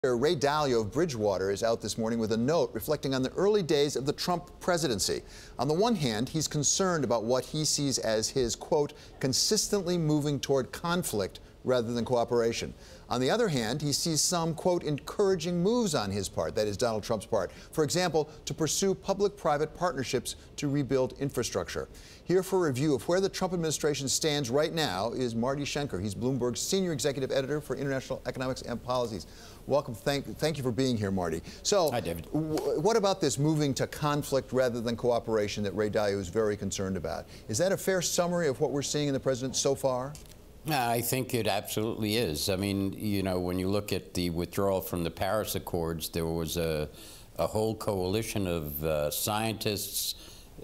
Ray Dalio of Bridgewater is out this morning with a note reflecting on the early days of the Trump presidency. On the one hand, he's concerned about what he sees as his, quote, consistently moving toward conflict rather than cooperation. On the other hand, he sees some, quote, encouraging moves on his part, that is Donald Trump's part. For example, to pursue public-private partnerships to rebuild infrastructure. Here for a review of where the Trump administration stands right now is Marty Schenker. He's Bloomberg's senior executive editor for international economics and policies. Welcome. Thank you for being here, Marty. So, hi, David. What about this moving to conflict rather than cooperation that Ray Dalio is very concerned about? Is that a fair summary of what we're seeing in the president so far? I think it absolutely is. I mean, you know, when you look at the withdrawal from the Paris Accords, there was a whole coalition of scientists,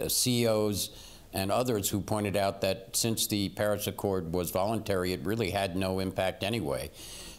CEOs, and others who pointed out that since the Paris Accord was voluntary, it really had no impact anyway.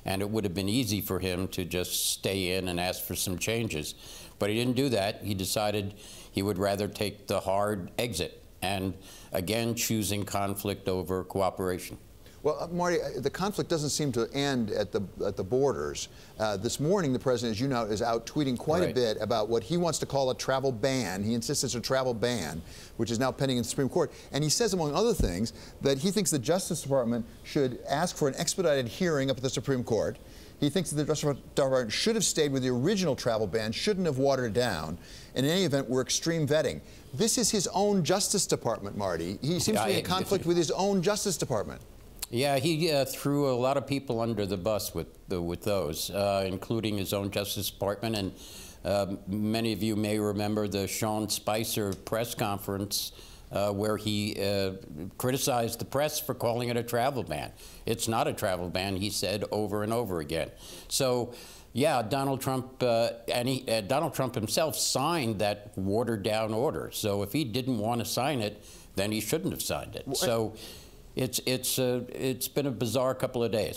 And it would have been easy for him to just stay in and ask for some changes. But he didn't do that. He decided he would rather take the hard exit and, again, choosing conflict over cooperation. Well, Marty, the conflict doesn't seem to end at the borders. This morning, the president, as you know, is out tweeting quite a bit about what he wants to call a travel ban. He insists it's a travel ban, which is now pending in the Supreme Court. And he says, among other things, that he thinks the Justice Department should ask for an expedited hearing up at the Supreme Court. He thinks that the Justice Department should have stayed with the original travel ban, shouldn't have watered it down. And in any event, we're extreme vetting. This is his own Justice Department, Marty. He seems to be in conflict with his own Justice Department. Yeah, he threw a lot of people under the bus with those, including his own Justice Department. And many of you may remember the Sean Spicer press conference where he criticized the press for calling it a travel ban. It's not a travel ban, he said over and over again. So, yeah, Donald Trump Donald Trump himself signed that watered-down order. So if he didn't want to sign it, then he shouldn't have signed it. So it's been a bizarre couple of days.